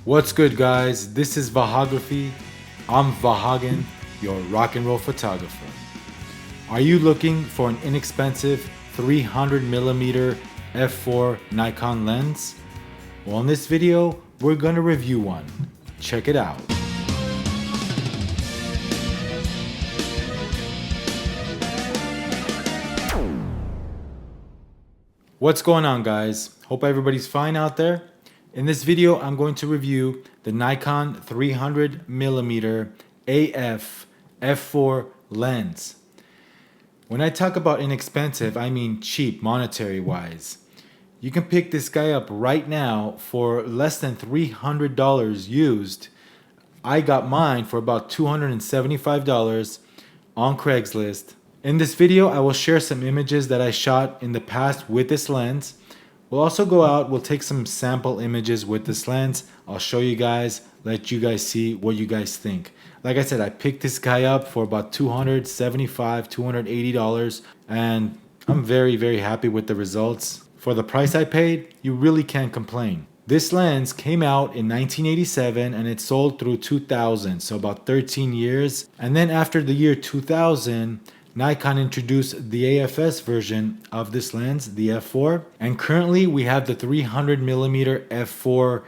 What's good, guys? This is Vahography. I'm Vahagan, your rock and roll photographer. Are you looking for an inexpensive 300mm f4 Nikon lens? Well, in this video, we're gonna review one. Check it out. What's going on, guys? Hope everybody's fine out there. In this video, I'm going to review the Nikon 300mm AF f4 lens. When I talk about inexpensive, I mean cheap, monetary wise. You can pick this guy up right now for less than $300 used. I got mine for about $275 on Craigslist. In this video, I will share some images that I shot in the past with this lens. We'll also go out, we'll take some sample images with this lens. I'll show you guys, let you guys see what you guys think. Like I said, I picked this guy up for about $275, $280, and I'm very happy with the results. For the price I paid, you really can't complain. This lens came out in 1987 and it sold through 2000, so about 13 years. And then after the year 2000, Nikon introduced the AFS version of this lens, the f4, and currently we have the 300mm f4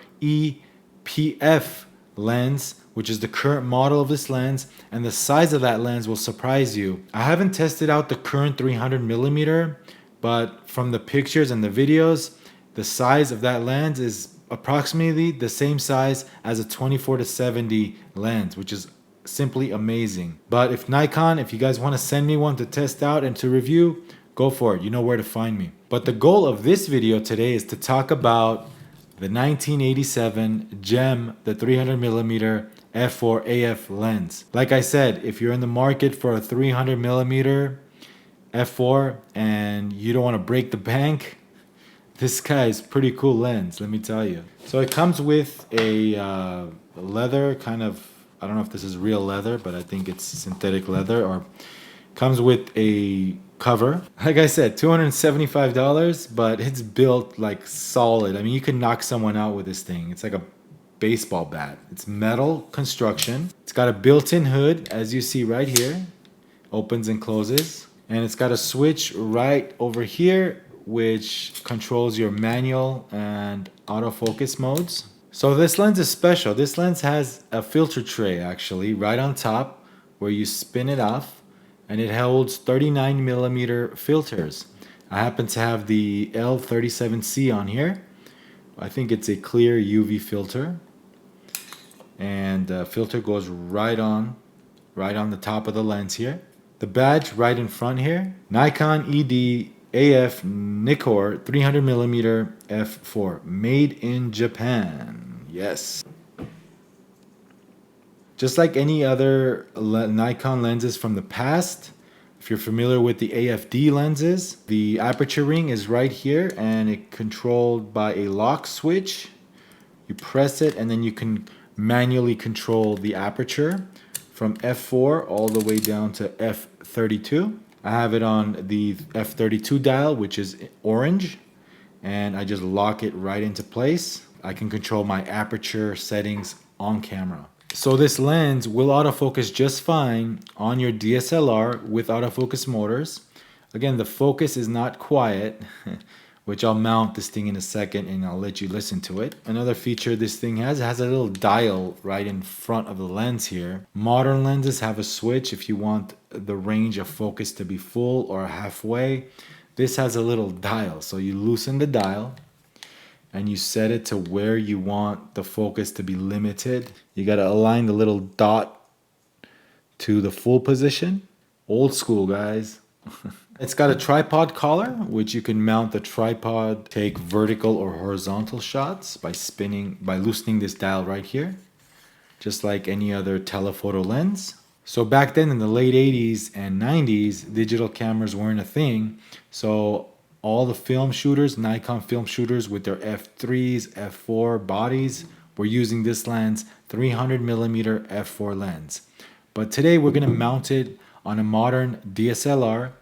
EPF lens, which is the current model of this lens, and the size of that lens will surprise you. I haven't tested out the current 300mm, but from the pictures and the videos, the size of that lens is approximately the same size as a 24-70 lens, which is simply amazing. But if you guys want to send me one to test out and to review, go for it. You know where to find me. But the goal of this video today is to talk about the 1987 GEM, the 300mm f4 AF lens. Like I said, if you're in the market for a 300mm f4 and you don't want to break the bank, this guy is pretty cool lens, let me tell you. So it comes with a leather kind of, I don't know if this is real leather, but I think it's synthetic leather, or comes with a cover. Like I said, $275, but it's built like solid. I mean, you can knock someone out with this thing. It's like a baseball bat. It's metal construction. It's got a built-in hood, as you see right here. Opens and closes. And it's got a switch right over here, which controls your manual and autofocus modes. So this lens is special. This lens has a filter tray actually right on top where you spin it off, and it holds 39mm filters. I happen to have the L37C on here. I think it's a clear UV filter, and the filter goes right on the top of the lens here. The badge right in front here, Nikon ED AF NIKKOR 300mm f4, made in Japan. Yes. Just like any other Nikon lenses from the past, if you're familiar with the AFD lenses, the aperture ring is right here and it's controlled by a lock switch. You press it and then you can manually control the aperture from f4 all the way down to f32. I have it on the f32 dial, which is orange, and I just lock it right into place. I can control my aperture settings on camera. So this lens will autofocus just fine on your DSLR with autofocus motors. Again, the focus is not quiet, which I'll mount this thing in a second and I'll let you listen to it. Another feature this thing has a little dial right in front of the lens here. Modern lenses have a switch if you want the range of focus to be full or halfway. This has a little dial, so you loosen the dial and you set it to where you want the focus to be limited. You gotta align the little dot to the full position. Old school, guys. It's got a tripod collar, which you can mount the tripod, take vertical or horizontal shots by loosening this dial right here, just like any other telephoto lens. So back then in the late 80s and 90s, digital cameras weren't a thing. So all the film shooters, Nikon film shooters with their f3s, f4 bodies, were using this lens, 300mm f4 lens. But today we're gonna mount it on a modern DSLR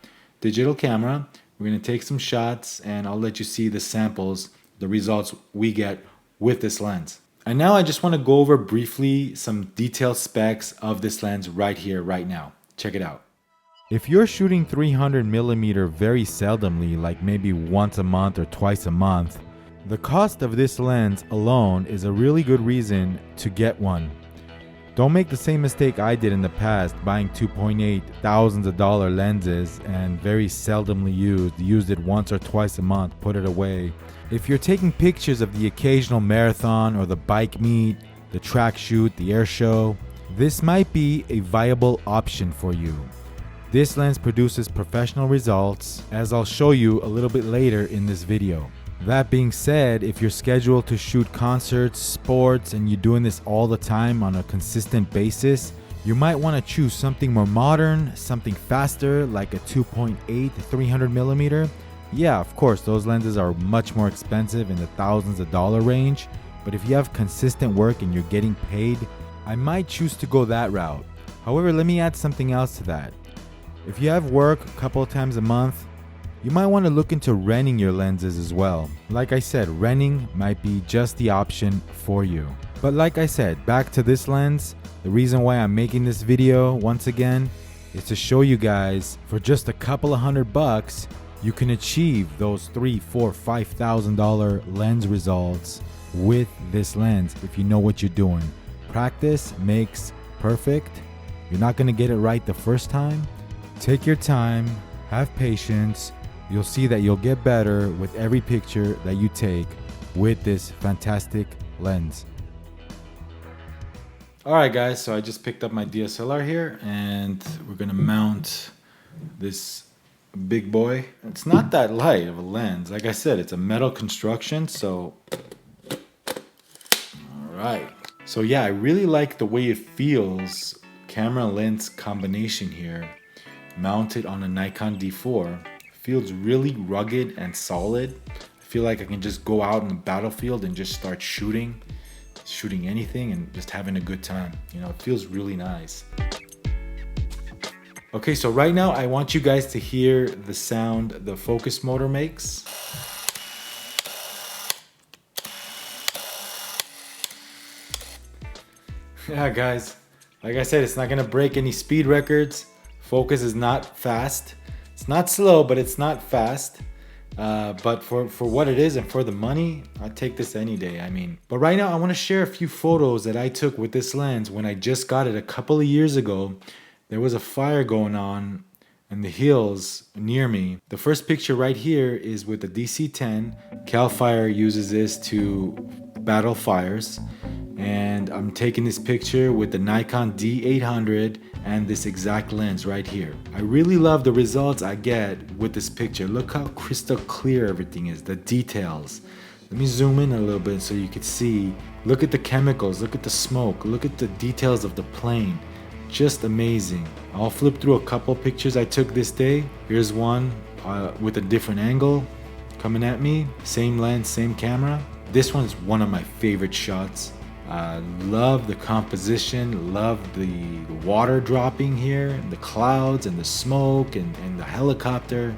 digital camera. We're going to take some shots and I'll let you see the samples, the results we get with this lens. And now I just want to go over briefly some detailed specs of this lens right here, right now. Check it out. If you're shooting 300mm very seldomly, like maybe once a month or twice a month, the cost of this lens alone is a really good reason to get one. Don't make the same mistake I did in the past, buying $2.8 thousands of dollar lenses and very seldomly used it once or twice a month, put it away. If you're taking pictures of the occasional marathon or the bike meet, the track shoot, the air show, this might be a viable option for you. This lens produces professional results, as I'll show you a little bit later in this video. That being said, if you're scheduled to shoot concerts, sports, and you're doing this all the time on a consistent basis, you might want to choose something more modern, something faster, like a 2.8 300mm. Yeah, of course, those lenses are much more expensive in the thousands of dollar range, but if you have consistent work and you're getting paid, I might choose to go that route. However, let me add something else to that. If you have work a couple of times a month, you might want to look into renting your lenses as well. Like I said, renting might be just the option for you. But like I said, back to this lens, the reason why I'm making this video once again is to show you guys for just a couple of $100, you can achieve those $3,000, $4,000, $5,000 lens results with this lens if you know what you're doing. Practice makes perfect. You're not going to get it right the first time. Take your time, have patience. You'll see that you'll get better with every picture that you take with this fantastic lens. Alright guys, so I just picked up my DSLR here and we're gonna mount this big boy. It's not that light of a lens. Like I said, it's a metal construction, so alright. So yeah, I really like the way it feels, camera lens combination here, mounted on a Nikon D4. Feels really rugged and solid. I feel like I can just go out in the battlefield and just start shooting anything and just having a good time. You know, it feels really nice. Okay, so right now I want you guys to hear the sound the focus motor makes. Yeah, guys, like I said, it's not gonna break any speed records. Focus is not fast. It's not slow, but it's not fast. But for what it is and for the money, I'd take this any day. I mean, but right now I want to share a few photos that I took with this lens when I just got it a couple of years ago. There was a fire going on in the hills near me. The first picture right here is with the DC-10. Cal Fire uses this to battle fires. And I'm taking this picture with the Nikon D800 and this exact lens right here. I really love the results I get with this picture. Look how crystal clear everything is, the details. Let me zoom in a little bit so you can see. Look at the chemicals, look at the smoke, look at the details of the plane. Just amazing. I'll flip through a couple pictures I took this day. Here's one with a different angle coming at me. Same lens, same camera. This one's one of my favorite shots. Love the composition, love the water dropping here, and the clouds and the smoke and the helicopter.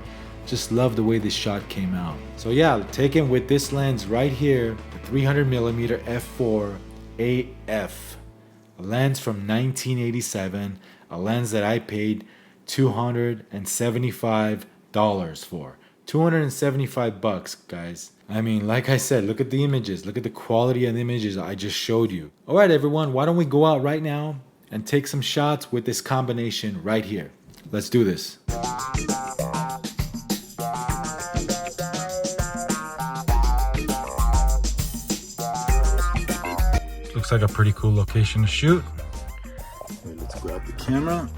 Just love the way this shot came out. So yeah, taken with this lens right here, the 300mm f4 AF, a lens from 1987, a lens that I paid $275 for. $275, guys. I mean, like I said, look at the images. Look at the quality of the images I just showed you. All right, everyone, why don't we go out right now and take some shots with this combination right here. Let's do this. Looks like a pretty cool location to shoot. Okay, let's grab the camera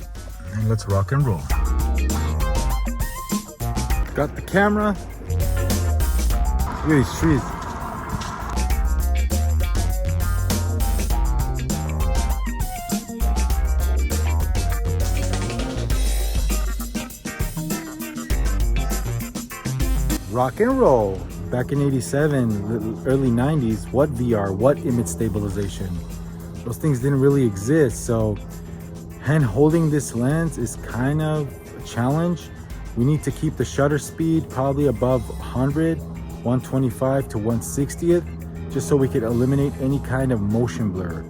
and let's rock and roll. Got the camera. Look at these trees. Rock and roll. Back in 87, the early 90s, what VR, what image stabilization? Those things didn't really exist, so hand holding this lens is kind of a challenge. We need to keep the shutter speed probably above 100, 125 to 160th. just so we could eliminate any kind of motion blur.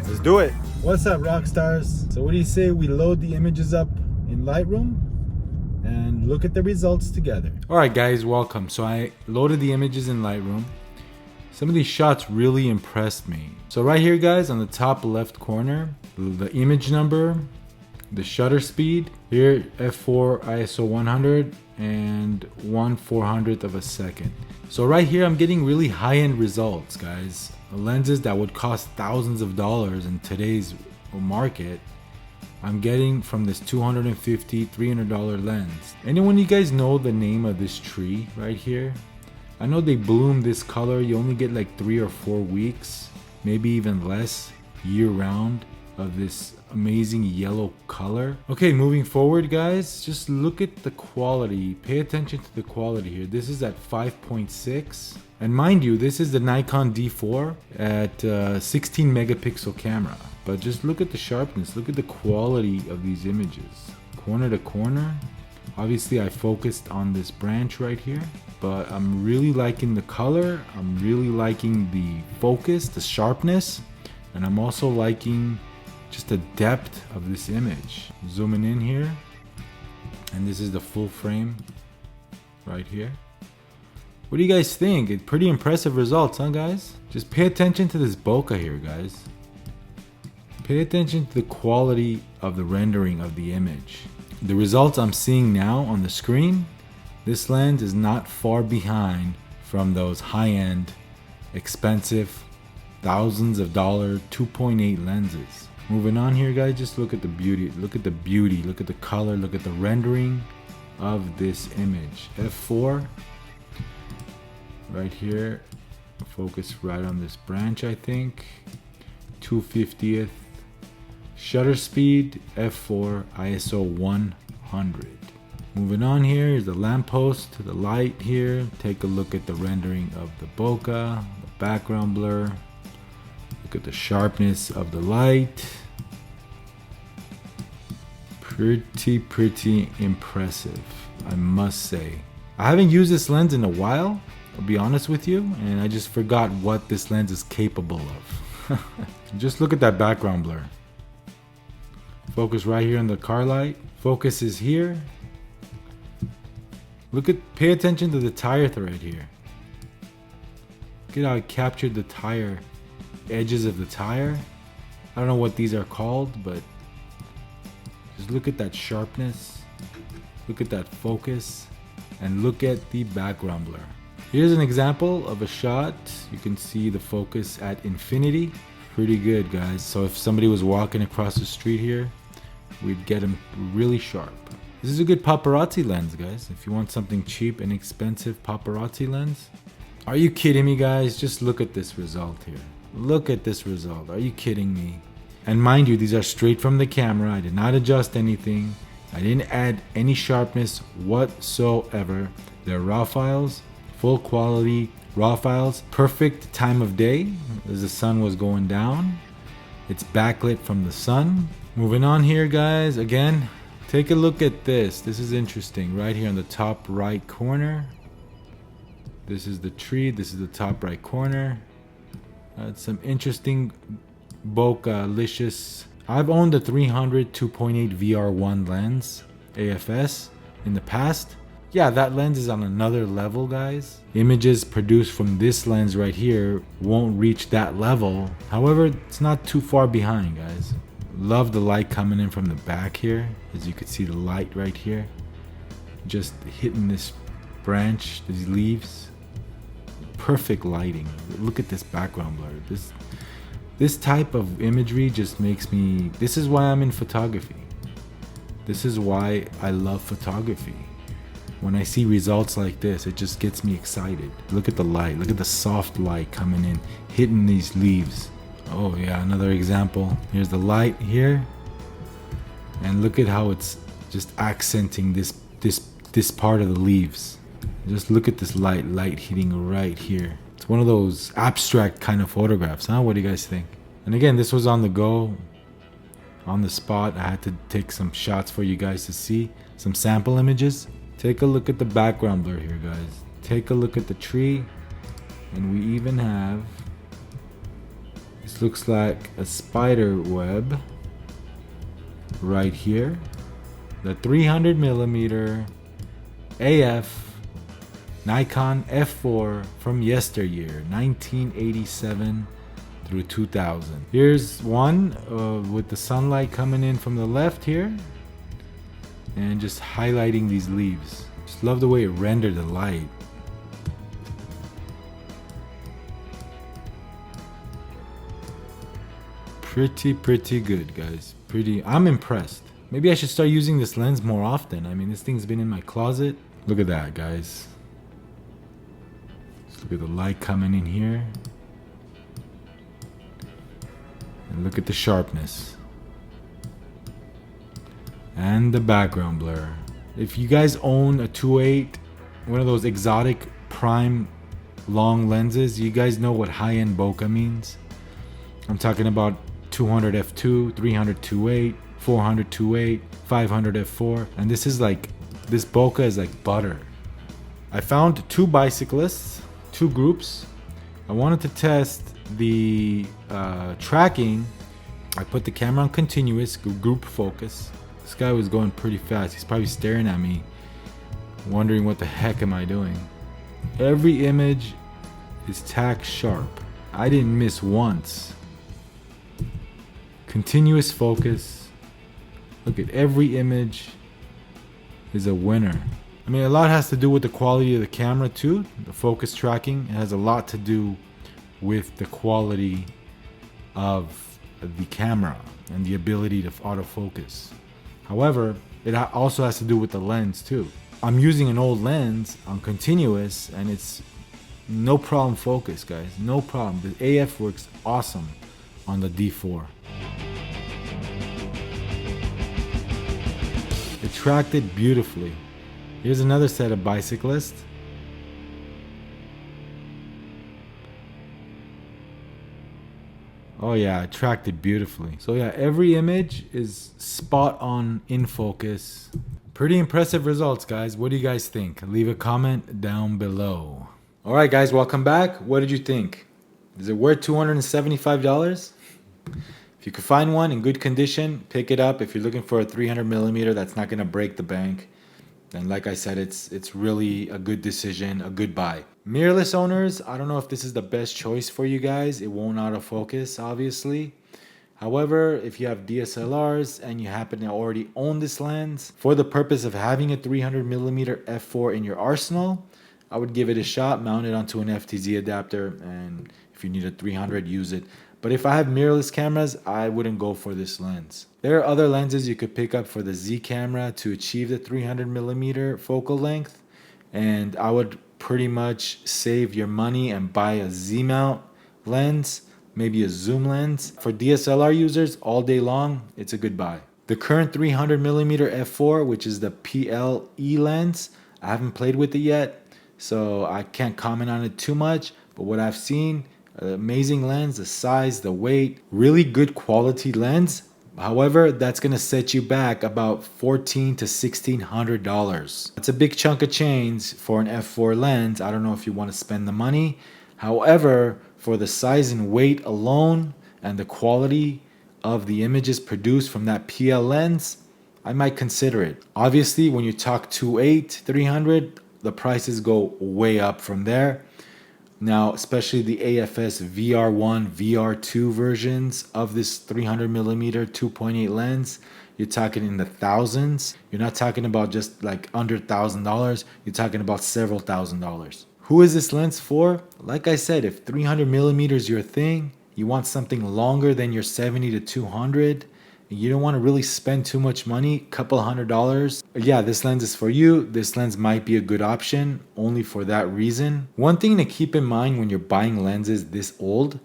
Let's do it. What's up, rock stars? So what do you say we load the images up in Lightroom and look at the results together? All right, guys, welcome. So I loaded the images in Lightroom. Some of these shots really impressed me. So right here, guys, on the top left corner, the image number, the shutter speed, here f4 ISO 100 and 1/400th of a second. So right here, I'm getting really high-end results, guys. Lenses that would cost thousands of dollars in today's market, I'm getting from this $250, $300 lens. Anyone, you guys know the name of this tree right here? I know they bloom this color. You only get like 3 or 4 weeks, maybe even less, year round, of this amazing yellow color. Okay, moving forward, guys, just look at the quality. Pay attention to the quality here. This is at 5.6. And mind you, this is the Nikon D4 at 16 megapixel camera. But just look at the sharpness. Look at the quality of these images. Corner to corner. Obviously, I focused on this branch right here, but I'm really liking the color. I'm really liking the focus, the sharpness, and I'm also liking just the depth of this image. Zooming in here, and this is the full frame right here. What do you guys think? It's pretty impressive results, huh, guys? Just pay attention to this bokeh here, guys. Pay attention to the quality of the rendering of the image. The results I'm seeing now on the screen, this lens is not far behind from those high-end, expensive, thousands of dollar 2.8 lenses. Moving on here, guys, just look at the beauty. Look at the beauty. Look at the color. Look at the rendering of this image. F4 right here. Focus right on this branch, I think. 2/50th. Shutter speed, F4, ISO 100. Moving on here is the lamppost, the light here. Take a look at the rendering of the bokeh, the background blur. Look at the sharpness of the light. Pretty impressive, I must say. I haven't used this lens in a while, I'll be honest with you, and I just forgot what this lens is capable of. Just look at that background blur. Focus right here on the car light. Focus is here. Pay attention to the tire thread here. Look at how I captured the tire, edges of the tire. I don't know what these are called, but just look at that sharpness. Look at that focus, and look at the background blur. Here's an example of a shot. You can see the focus at infinity. Pretty good, guys. So if somebody was walking across the street here, we'd get them really sharp. This is a good paparazzi lens, guys. If you want something cheap and expensive paparazzi lens. Are you kidding me, guys? Just look at this result here. Look at this result. Are you kidding me? And mind you, these are straight from the camera. I did not adjust anything. I didn't add any sharpness whatsoever. They're raw files, full quality raw files. Perfect time of day as the sun was going down. It's backlit from the sun. Moving on here, guys. Again, take a look at this. This is interesting. Right here on the top right corner. This is the tree. This is the top right corner. Some interesting bokeh-licious. I've owned the 300 2.8 VR1 lens, AFS, in the past. Yeah, that lens is on another level, guys. Images produced from this lens right here won't reach that level. However, it's not too far behind, guys. Love the light coming in from the back here. As you can see, the light right here. Just hitting this branch, these leaves. Perfect lighting. Look at this background blur. This type of imagery just makes me... This is why I'm in photography. This is why I love photography. When I see results like this, it just gets me excited. Look at the light. Look at the soft light coming in, hitting these leaves. Oh yeah, another example. Here's the light here. And look at how it's just accenting this part of the leaves. Just look at this light hitting right here. It's one of those abstract kind of photographs, huh? What do you guys think? And again, this was on the go, on the spot. I had to take some shots for you guys to see, some sample images. Take a look at the background blur here, guys. Take a look at the tree, and we even have, this looks like a spider web right here. The 300mm AF Nikon F4 from yesteryear, 1987 through 2000. Here's one with the sunlight coming in from the left here and just highlighting these leaves. Just love the way it rendered the light. Pretty good, guys. I'm impressed. Maybe I should start using this lens more often. I mean, this thing's been in my closet. Look at that, guys. Just look at the light coming in here. And look at the sharpness. And the background blur. If you guys own a 2.8, one of those exotic prime long lenses, you guys know what high-end bokeh means. I'm talking about 200 f2, 300 2.8, 400 2.8, 500 f4, and this bokeh is like butter. I found two bicyclists, two groups. I wanted to test the tracking. I put the camera on continuous, group focus. This guy was going pretty fast. He's probably staring at me, wondering what the heck am I doing. Every image is tack sharp. I didn't miss once. Continuous focus. Look at every image is a winner. I mean, a lot has to do with the quality of the camera too. The focus tracking, it has a lot to do with the quality of the camera and the ability to autofocus. However, it also has to do with the lens too. I'm using an old lens on continuous and it's no problem focus, guys. No problem. The AF works awesome on the D4. It tracked it beautifully. Here's another set of bicyclists. Oh yeah, it tracked it beautifully. So yeah, every image is spot on in focus. Pretty impressive results, guys. What do you guys think? Leave a comment down below. All right, guys, welcome back. What did you think? Is it worth $275? If you could find one in good condition, pick it up. If you're looking for a 300mm that's not gonna break the bank, then like I said, it's really a good decision, a good buy. Mirrorless owners, I don't know if this is the best choice for you guys. It won't autofocus, obviously. However, if you have DSLRs and you happen to already own this lens, for the purpose of having a 300mm f4 in your arsenal, I would give it a shot, mount it onto an FTZ adapter, and if you need a 300, use it. But if I have mirrorless cameras, I wouldn't go for this lens. There are other lenses you could pick up for the Z camera to achieve the 300mm focal length, and I would pretty much save your money and buy a Z mount lens, maybe a zoom lens. For DSLR users all day long, it's a good buy. The current 300mm f4, which is the PLE lens, I haven't played with it yet, so I can't comment on it too much, but what I've seen, amazing lens, the size, the weight, really good quality lens. However, that's gonna set you back about $1,400 to $1,600. That's a big chunk of change for an f4 lens. I don't know if you want to spend the money. However, for the size and weight alone and the quality of the images produced from that PL lens, I might consider it. Obviously, when you talk 2.8, 300, the prices go way up from there. Now, especially the AFS VR1, VR2 versions of this 300mm 2.8 lens, you're talking in the thousands. You're not talking about just like under $1,000. You're talking about several $1,000s. Who is this lens for? Like I said, if 300mm is your thing, you want something longer than your 70 to 200, and you don't want to really spend too much money, couple $100, yeah, this lens is for you. This lens might be a good option only for that reason. One thing to keep in mind when you're buying lenses this old,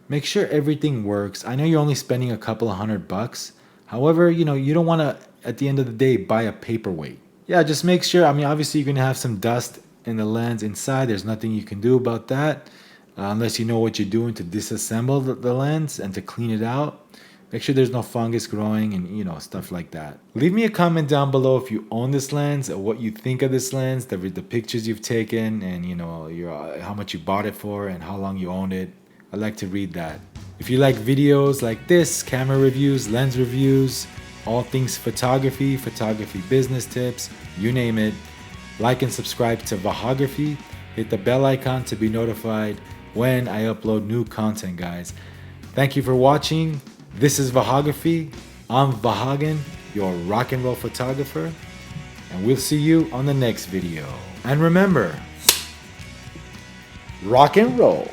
make sure everything works. I know you're only spending a couple of $100. However, you know, you don't want to, at the end of the day, buy a paperweight. Yeah, just make sure. I mean, obviously you're going to have some dust in the lens inside. There's nothing you can do about that unless you know what you're doing to disassemble the lens and to clean it out. Make sure there's no fungus growing and, you know, stuff like that. Leave me a comment down below if you own this lens or what you think of this lens, the pictures you've taken, and, you know, how much you bought it for and how long you owned it. I'd like to read that. If you like videos like this, camera reviews, lens reviews, all things photography, photography business tips, you name it, like and subscribe to Vahography. Hit the bell icon to be notified when I upload new content, guys. Thank you for watching. This is Vahography. I'm Vahagan, your rock and roll photographer, and we'll see you on the next video. And remember, rock and roll.